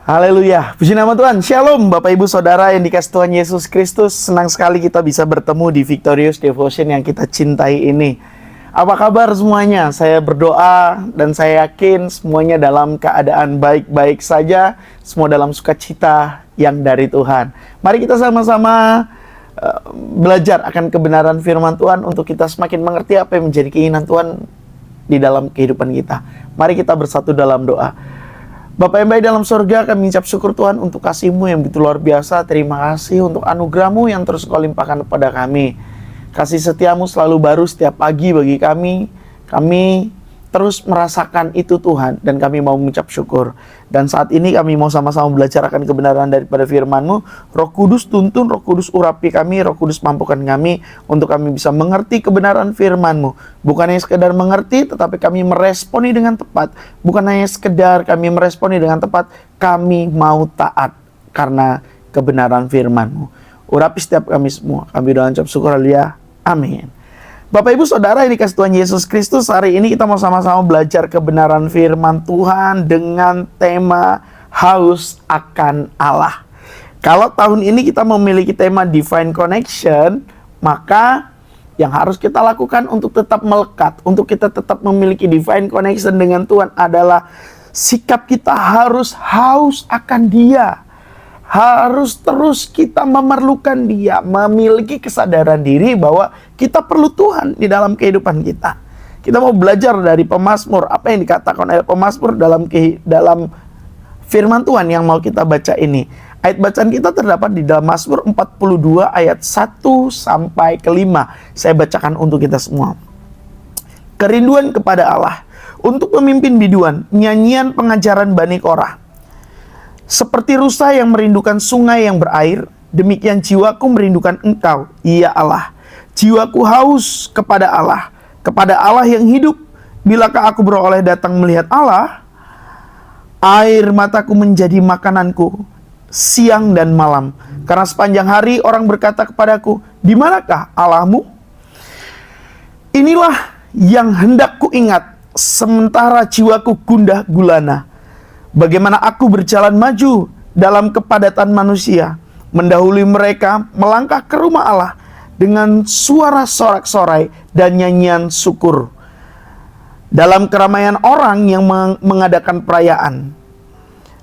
Haleluya, puji nama Tuhan. Shalom Bapak Ibu Saudara yang dikasih Tuhan Yesus Kristus. Senang sekali kita bisa bertemu di Victorious Devotion yang kita cintai ini. Apa kabar semuanya? Saya berdoa dan saya yakin semuanya dalam keadaan baik-baik saja. Semua dalam sukacita yang dari Tuhan. Mari kita sama-sama belajar akan kebenaran firman Tuhan untuk kita semakin mengerti apa yang menjadi keinginan Tuhan di dalam kehidupan kita. Mari kita bersatu dalam doa. Bapa yang baik dalam surga, kami mengucap syukur Tuhan untuk kasih-Mu yang begitu luar biasa. Terima kasih untuk anugerah-Mu yang terus Kau limpahkan kepada kami. Kasih setia-Mu selalu baru setiap pagi bagi kami. Kami terus merasakan itu Tuhan, dan kami mau mengucap syukur. Dan saat ini kami mau sama-sama belajar akan kebenaran daripada firman-Mu. Roh Kudus tuntun, Roh Kudus urapi kami, Roh Kudus mampukan kami untuk kami bisa mengerti kebenaran firman-Mu. Bukan hanya sekedar mengerti, tetapi kami meresponi dengan tepat. Bukan hanya sekedar kami meresponi dengan tepat, kami mau taat karena kebenaran firman-Mu. Urapi setiap kami semua. Kami doa ucap syukur, haleluya. Amin. Bapak Ibu Saudara yang dikasih Tuhan Yesus Kristus, hari ini kita mau sama-sama belajar kebenaran firman Tuhan dengan tema haus akan Allah. Kalau tahun ini kita memiliki tema Divine Connection, maka yang harus kita lakukan untuk tetap melekat, untuk kita tetap memiliki Divine Connection dengan Tuhan adalah sikap kita harus haus akan Dia. Harus terus kita memerlukan Dia, memiliki kesadaran diri bahwa kita perlu Tuhan di dalam kehidupan kita. Kita mau belajar dari pemazmur, apa yang dikatakan oleh pemazmur dalam firman Tuhan yang mau kita baca ini. Ayat bacaan kita terdapat di dalam Mazmur 42 ayat 1 sampai ke 5. Saya bacakan untuk kita semua. Kerinduan kepada Allah untuk memimpin biduan, nyanyian pengajaran Bani Korah. Seperti rusa yang merindukan sungai yang berair, demikian jiwaku merindukan Engkau, ya Allah. Jiwaku haus kepada Allah yang hidup. Bilakah aku beroleh datang melihat Allah? Air mataku menjadi makananku siang dan malam. Karena sepanjang hari orang berkata kepadaku, di manakah Allahmu? Inilah yang hendak ku ingat, sementara jiwaku gundah gulana. Bagaimana aku berjalan maju dalam kepadatan manusia, mendahului mereka melangkah ke rumah Allah dengan suara sorak-sorai dan nyanyian syukur. Dalam keramaian orang yang mengadakan perayaan.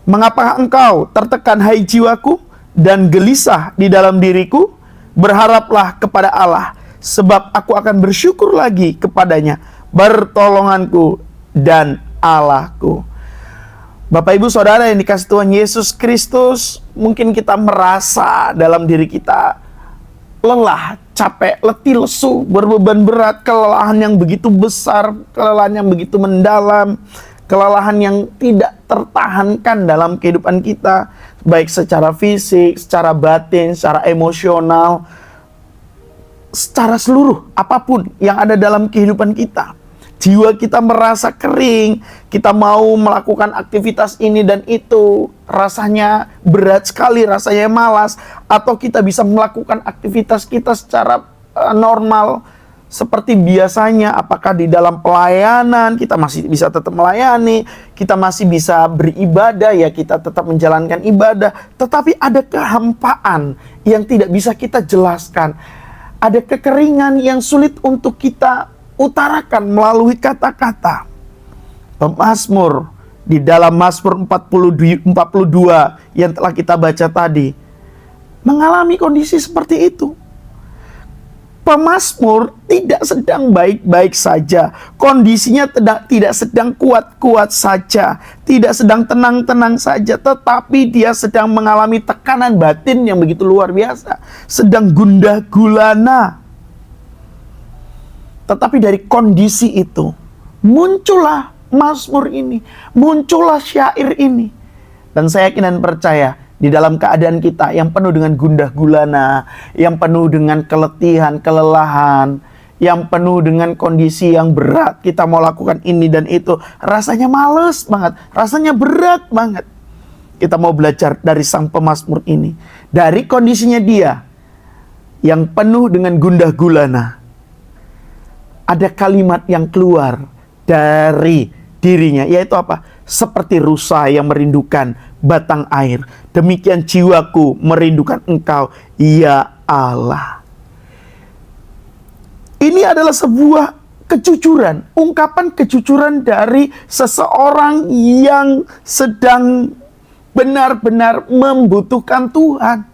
Mengapa engkau tertekan hai jiwaku dan gelisah di dalam diriku? Berharaplah kepada Allah, sebab aku akan bersyukur lagi kepadanya, pertolonganku dan Allahku. Bapak Ibu Saudara yang dikasih Tuhan Yesus Kristus, mungkin kita merasa dalam diri kita lelah, capek, letih, lesu, berbeban berat, kelelahan yang begitu besar, kelelahan yang begitu mendalam, kelelahan yang tidak tertahankan dalam kehidupan kita, baik secara fisik, secara batin, secara emosional, secara seluruh apapun yang ada dalam kehidupan kita. Jiwa kita merasa kering, kita mau melakukan aktivitas ini dan itu, rasanya berat sekali, rasanya malas, atau kita bisa melakukan aktivitas kita secara normal seperti biasanya. Apakah di dalam pelayanan kita masih bisa tetap melayani, kita masih bisa beribadah, ya kita tetap menjalankan ibadah, tetapi ada kehampaan yang tidak bisa kita jelaskan, ada kekeringan yang sulit untuk kita utarakan melalui kata-kata. Pemazmur di dalam Mazmur 42 yang telah kita baca tadi mengalami kondisi seperti itu. Pemazmur tidak sedang baik-baik saja, kondisinya tidak sedang kuat-kuat saja, tidak sedang tenang-tenang saja, tetapi dia sedang mengalami tekanan batin yang begitu luar biasa, sedang gundah gulana. Tetapi dari kondisi itu muncullah mazmur ini, muncullah syair ini. Dan saya yakin dan percaya di dalam keadaan kita yang penuh dengan gundah gulana, yang penuh dengan keletihan, kelelahan, yang penuh dengan kondisi yang berat, kita mau lakukan ini dan itu, rasanya males banget, rasanya berat banget. Kita mau belajar dari sang pemazmur ini, dari kondisinya dia yang penuh dengan gundah gulana. Ada kalimat yang keluar dari dirinya, yaitu apa? seperti rusa yang merindukan batang air. Demikian jiwaku merindukan Engkau, ya Allah. Ini adalah sebuah kejujuran, ungkapan kejujuran dari seseorang yang sedang benar-benar membutuhkan Tuhan.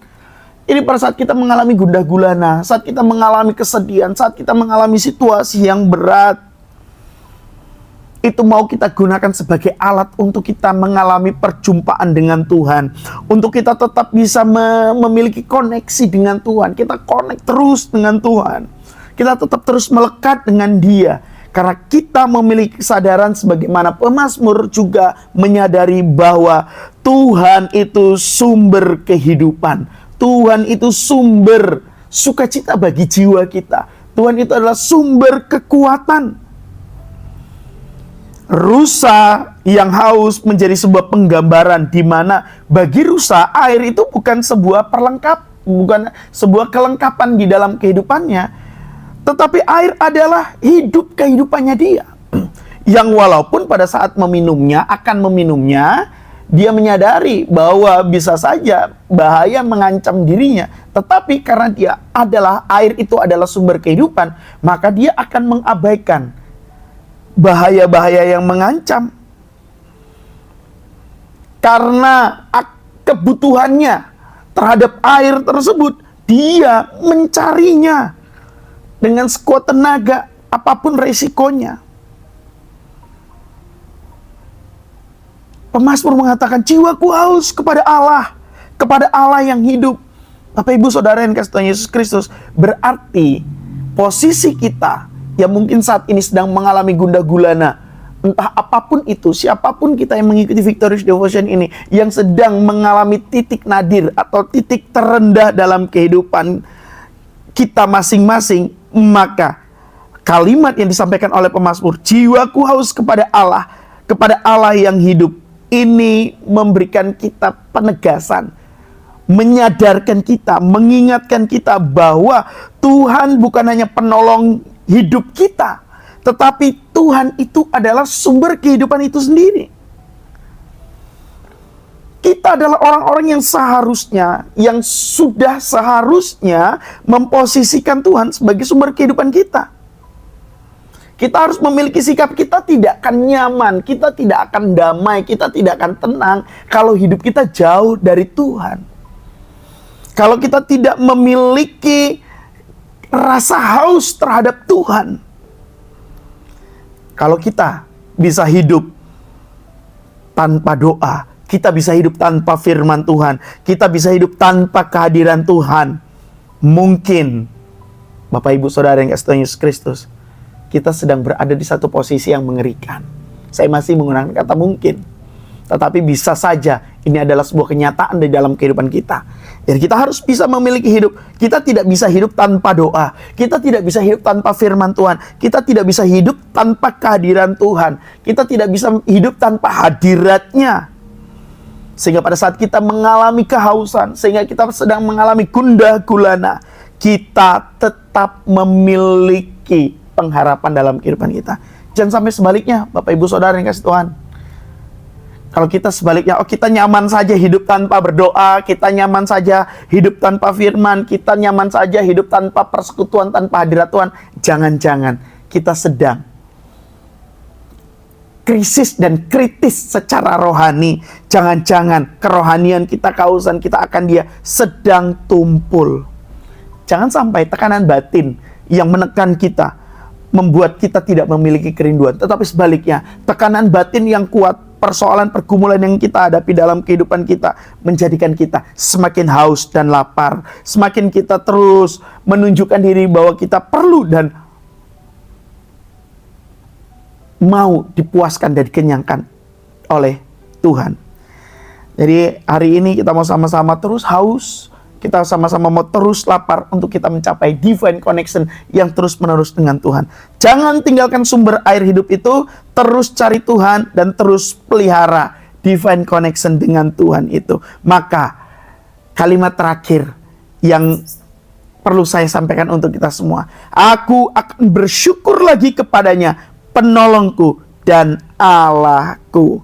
Ini pada saat kita mengalami gundah gulana, saat kita mengalami kesedihan, saat kita mengalami situasi yang berat, itu mau kita gunakan sebagai alat untuk kita mengalami perjumpaan dengan Tuhan, untuk kita tetap bisa memiliki koneksi dengan Tuhan. Kita connect terus dengan Tuhan, kita tetap terus melekat dengan Dia, karena kita memiliki kesadaran sebagaimana pemazmur juga menyadari bahwa Tuhan itu sumber kehidupan, Tuhan itu sumber sukacita bagi jiwa kita, Tuhan itu adalah sumber kekuatan. Rusa yang haus menjadi sebuah penggambaran di mana bagi rusa air itu bukan sebuah bukan sebuah kelengkapan di dalam kehidupannya, tetapi air adalah kehidupannya dia. Yang walaupun pada saat meminumnya, dia menyadari bahwa bisa saja bahaya mengancam dirinya, tetapi karena air itu adalah sumber kehidupan, maka dia akan mengabaikan bahaya-bahaya yang mengancam. Karena kebutuhannya terhadap air tersebut, dia mencarinya dengan sekuat tenaga, apapun resikonya. Pemazmur mengatakan, jiwaku haus kepada Allah yang hidup. Bapak Ibu Saudara yang kasih Tuhan Yesus Kristus, berarti posisi kita yang mungkin saat ini sedang mengalami gundah gulana, entah apapun itu, siapapun kita yang mengikuti Victorious Devotion ini, yang sedang mengalami titik nadir atau titik terendah dalam kehidupan kita masing-masing, maka kalimat yang disampaikan oleh pemazmur, jiwaku haus kepada Allah yang hidup, ini memberikan kita penegasan, menyadarkan kita, mengingatkan kita bahwa Tuhan bukan hanya penolong hidup kita, tetapi Tuhan itu adalah sumber kehidupan itu sendiri. Kita adalah orang-orang yang sudah seharusnya memposisikan Tuhan sebagai sumber kehidupan kita. Kita harus memiliki sikap, kita tidak akan nyaman, kita tidak akan damai, kita tidak akan tenang kalau hidup kita jauh dari Tuhan. Kalau kita tidak memiliki rasa haus terhadap Tuhan. Kalau kita bisa hidup tanpa doa, kita bisa hidup tanpa firman Tuhan, kita bisa hidup tanpa kehadiran Tuhan, mungkin Bapak Ibu Saudara yang kasih Tuhan Yesus Kristus, kita sedang berada di satu posisi yang mengerikan. Saya masih menggunakan kata mungkin, tetapi bisa saja ini adalah sebuah kenyataan di dalam kehidupan kita. Jadi kita harus bisa memiliki hidup. Kita tidak bisa hidup tanpa doa. Kita tidak bisa hidup tanpa firman Tuhan. Kita tidak bisa hidup tanpa kehadiran Tuhan. Kita tidak bisa hidup tanpa hadiratnya. Sehingga pada saat kita mengalami kehausan, sehingga kita sedang mengalami gundah gulana, kita tetap memiliki pengharapan dalam kehidupan kita. Jangan sampai sebaliknya, Bapak Ibu Saudara yang kasih Tuhan. Kalau kita sebaliknya, kita nyaman saja hidup tanpa berdoa, kita nyaman saja hidup tanpa firman, kita nyaman saja hidup tanpa persekutuan, tanpa hadirat Tuhan. Jangan-jangan kita sedang krisis dan kritis secara rohani. Jangan-jangan kerohanian kita, kehausan kita akan Dia sedang tumpul. Jangan sampai tekanan batin yang menekan kita membuat kita tidak memiliki kerinduan. Tetapi sebaliknya, tekanan batin yang kuat, persoalan pergumulan yang kita hadapi dalam kehidupan kita, menjadikan kita semakin haus dan lapar. Semakin kita terus menunjukkan diri bahwa kita perlu dan mau dipuaskan dan dikenyangkan oleh Tuhan. Jadi hari ini kita mau sama-sama terus haus, kita sama-sama mau terus lapar untuk kita mencapai divine connection yang terus-menerus dengan Tuhan. Jangan tinggalkan sumber air hidup itu, terus cari Tuhan dan terus pelihara divine connection dengan Tuhan itu. Maka kalimat terakhir yang perlu saya sampaikan untuk kita semua, aku akan bersyukur lagi kepadanya, penolongku dan Allahku.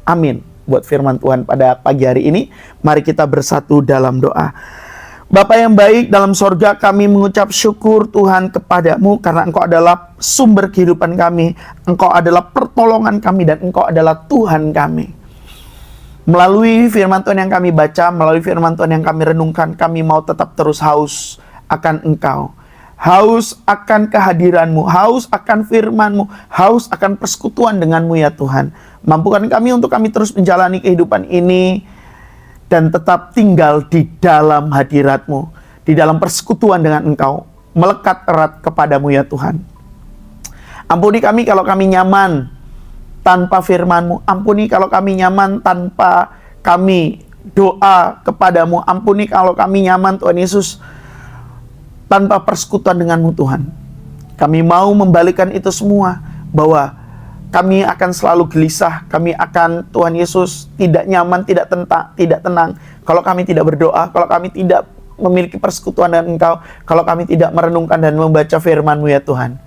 Amin. Buat firman Tuhan pada pagi hari ini, mari kita bersatu dalam doa. Bapa yang baik dalam sorga, kami mengucap syukur Tuhan kepadamu karena Engkau adalah sumber kehidupan kami, Engkau adalah pertolongan kami, dan Engkau adalah Tuhan kami. Melalui firman Tuhan yang kami baca, melalui firman Tuhan yang kami renungkan, kami mau tetap terus haus akan Engkau. Haus akan kehadiran-Mu, haus akan firman-Mu, haus akan persekutuan dengan-Mu ya Tuhan. Mampukan kami untuk kami terus menjalani kehidupan ini dan tetap tinggal di dalam hadirat-Mu, di dalam persekutuan dengan Engkau, melekat erat kepadamu ya Tuhan. Ampuni kami kalau kami nyaman tanpa firman-Mu, ampuni kalau kami nyaman tanpa kami doa kepadamu, ampuni kalau kami nyaman Tuhan Yesus tanpa persekutuan dengan-Mu Tuhan. Kami mau membalikan itu semua, bahwa kami akan selalu gelisah, kami akan Tuhan Yesus tidak nyaman, tidak tenang kalau kami tidak berdoa, kalau kami tidak memiliki persekutuan dengan Engkau, kalau kami tidak merenungkan dan membaca firman-Mu ya Tuhan.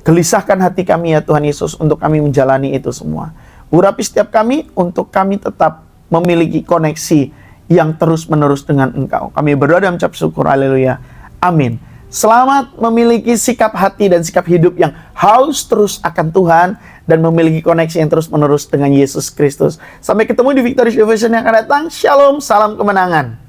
Gelisahkan hati kami ya Tuhan Yesus untuk kami menjalani itu semua. Urapi setiap kami untuk kami tetap memiliki koneksi yang terus-menerus dengan Engkau. Kami berdoa dan mengucap syukur, haleluya. Amin. Selamat memiliki sikap hati dan sikap hidup yang haus terus akan Tuhan dan memiliki koneksi yang terus-menerus dengan Yesus Kristus. Sampai ketemu di Victorious Devotion yang akan datang. Shalom, salam kemenangan.